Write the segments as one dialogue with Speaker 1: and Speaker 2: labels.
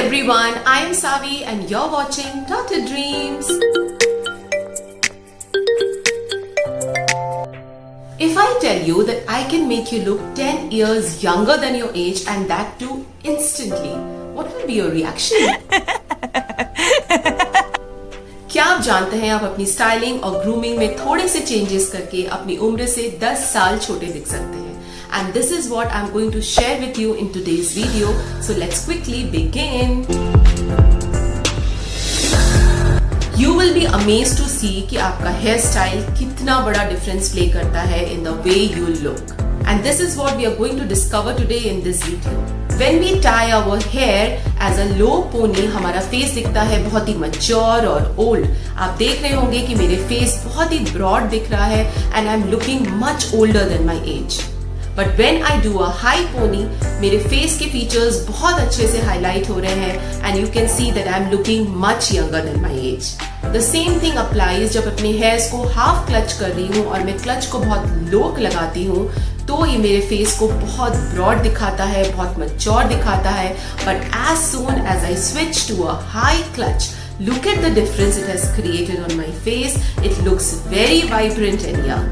Speaker 1: everyone, I am Savi and you're watching Dotted Dreams. If I tell you that I can make you look 10 years younger than your age and that too instantly, what will be your reaction? क्या आप जानते हैं आप अपनी styling और grooming में थोड़े से चेंजेस करके अपनी उम्र से 10 साल छोटे दिख सकते हैं? And this is what I'm going to share with you in today's video. So let's quickly begin. You will be amazed to see कि आपका हेयर स्टाइल कितना बड़ा डिफरेंस प्ले करता है in the way you look. And this is what we are going to discover today in this video. When we tie our hair as a low pony, हमारा face दिखता है बहुत ही mature और old. आप देख रहे होंगे कि मेरे फेस बहुत ही ब्रॉड दिख रहा है and I'm looking much older than my age. But when I do a high pony, मेरे फेस के फीचर्स बहुत अच्छे से हाईलाइट हो रहे हैं and you can see that I'm looking much younger than my age. The same thing applies जब अपने हेयर्स को हाफ क्लच कर रही हूँ और मैं क्लच को बहुत लो लगाती हूँ तो ये मेरे फेस को बहुत ब्रॉड दिखाता है, बहुत मैच्योर दिखाता है. But as soon as I switch to a high clutch, look at the difference it has created on my face. It looks very vibrant and young.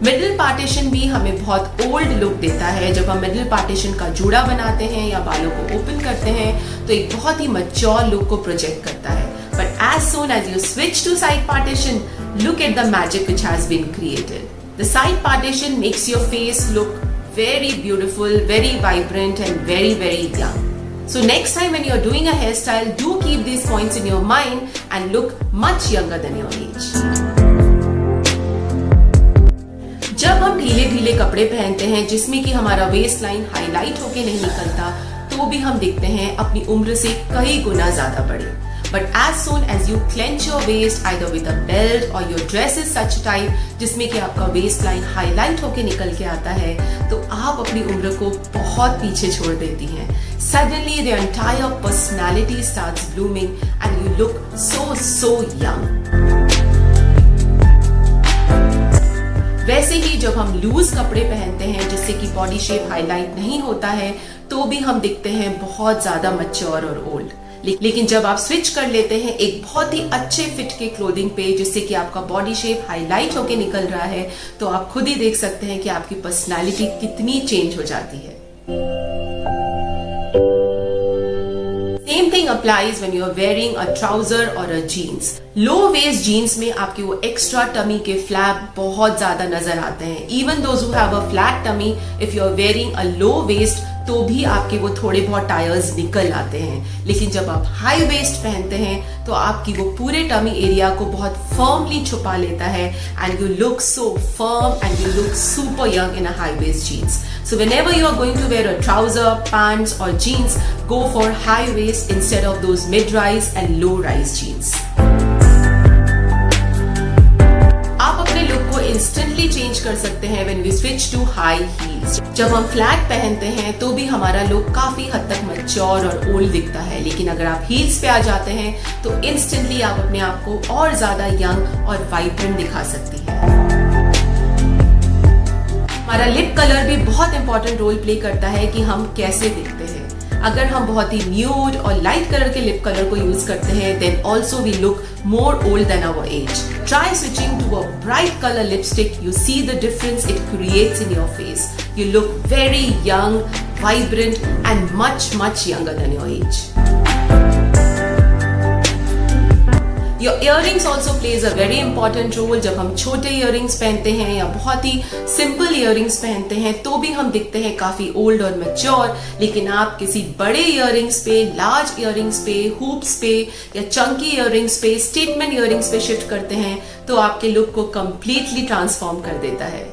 Speaker 1: Middle partition भी हमें बहुत ओल्ड लुक देता है. जब हम middle partition का जूड़ा बनाते हैं या बालों को ओपन करते हैं तो एक बहुत ही मैच्योर लुक को प्रोजेक्ट करता है. But as soon as you switch to side partition, look at the magic which has been created. The side partition makes your face look very beautiful, very vibrant and very, very young. So next time when you're doing a hairstyle, do keep these points in your mind and look much younger than your age. जब हम ढीले ढीले कपड़े पहनते हैं जिसमें कि हमारा वेस्ट लाइन हाईलाइट होके नहीं निकलता तो भी हम दिखते हैं अपनी उम्र से कई गुना ज्यादा बड़े. But as soon as you clench your waist either with a belt or your dress is such type जिसमें कि आपका वेस्ट लाइन हाईलाइट होके निकल के आता है तो आप अपनी उम्र को बहुत पीछे छोड़ देती हैं. Suddenly the entire personality starts blooming and you look so young. वैसे ही जब हम लूज कपड़े पहनते हैं जिससे कि बॉडी शेप हाईलाइट नहीं होता है तो भी हम दिखते हैं बहुत ज्यादा मैच्योर और ओल्ड. लेकिन जब आप स्विच कर लेते हैं एक बहुत ही अच्छे फिट के क्लोथिंग पे जिससे कि आपका बॉडी शेप हाईलाइट होके निकल रहा है तो आप खुद ही देख सकते हैं कि आपकी पर्सनालिटी कितनी चेंज हो जाती है. Same thing applies when you are wearing a trouser or a jeans. Low waist jeans में आपके वो extra tummy के flap बहुत ज्यादा नजर आते हैं. Even those who have a flat tummy, if you are wearing a low waist, तो भी आपके वो थोड़े बहुत टायर्स निकल आते हैं. लेकिन जब आप हाई वेस्ट पहनते हैं तो आपकी वो पूरे टमी एरिया को बहुत फर्मली छुपा लेता है and you look so firm and you look super young in a high waist jeans. So whenever you are going to wear a trouser, pants or jeans, go for high waist instead of those mid-rise and low-rise jeans. आप अपने look को instantly change कर सकते हैं when we switch to high heels. जब हम flat पहनते हैं तो भी हमारा लुक काफी हद तक मैच्योर और ओल्ड दिखता है. लेकिन अगर आप हील्स पे आ जाते हैं तो इंस्टेंटली आप अपने आप को और ज्यादा यंग और वाइब्रेंट दिखा सकती हैं. हमारा लिप कलर भी बहुत इंपॉर्टेंट रोल प्ले करता है कि हम कैसे दिखते हैं. अगर हम बहुत ही न्यूड और लाइट कलर के लिप कलर को यूज करते हैं then also we look more old than our age. Try switching to a bright colour lipstick. You see the difference it creates in your face. You look very young, vibrant and much younger than your age. Your earrings also plays a very important role. जब हम छोटे earrings पहनते हैं या बहुत ही simple earrings पहनते हैं तो भी हम दिखते हैं काफी old और mature. लेकिन आप किसी बड़े earrings पे, large earrings पे, hoops पे या chunky earrings पे, statement earrings पे shift करते हैं तो आपके look को completely transform कर देता है.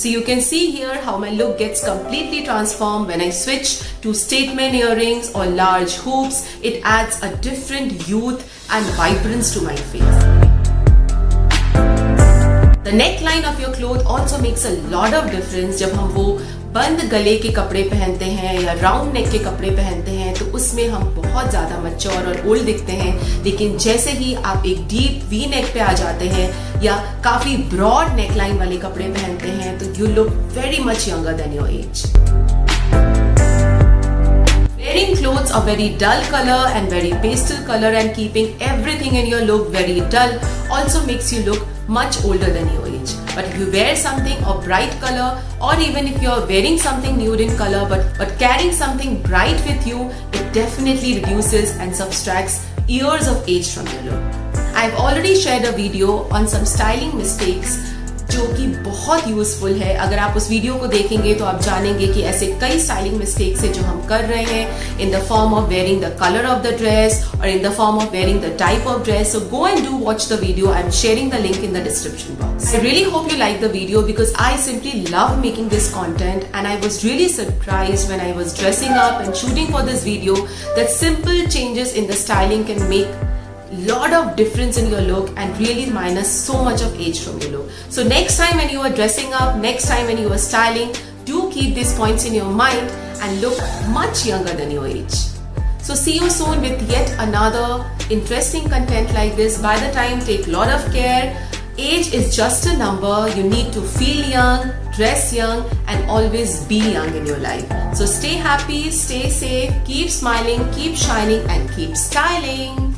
Speaker 1: So you can see here how my look gets completely transformed when I switch to statement earrings or large hoops. It adds a different youth and vibrance to my face. The neckline of your cloth also makes a lot of difference. जब हम वो बंद गले के कपड़े पहनते हैं या राउंड नेक के कपड़े पहनते हैं तो उसमें हम बहुत ज्यादा मैच्योर और ओल्ड दिखते हैं. लेकिन जैसे ही आप एक डीप वी नेक पे आ जाते हैं या काफी ब्रॉड नेकलाइन वाले कपड़े पहनते हैं तो you look very much younger than your as. Wearing wearing clothes of very dull color and very pastel color and keeping everything in your look very dull also makes you look much older than your age. But if you wear something of bright color, or even if you're wearing something nude in color but carrying something bright with you, it definitely reduces and subtracts years of age from your look. I've already shared a video on some styling mistakes जो कि बहुत useful है. अगर आप उस video को देखेंगे तो आप जानेंगे कि ऐसे कई स्टाइलिंग मिस्टेक्स है जो हम कर रहे हैं in the form of wearing the colour of the dress और in the form of wearing the type of dress. So go and do watch the video. I am sharing the link in the description box. I really hope you like the video because I simply love making this content and I was really surprised when I was dressing up and shooting for this video that simple changes in the styling can make lot of difference in your look and really minus so much of age from your look. So next time when you are dressing up, next time when you are styling, do keep these points in your mind and look much younger than your age. So see you soon with yet another interesting content like this. By the time, take lot of care. Age is just a number. You need to feel young, dress young and always be young in your life. So stay happy, stay safe, keep smiling, keep shining and keep styling.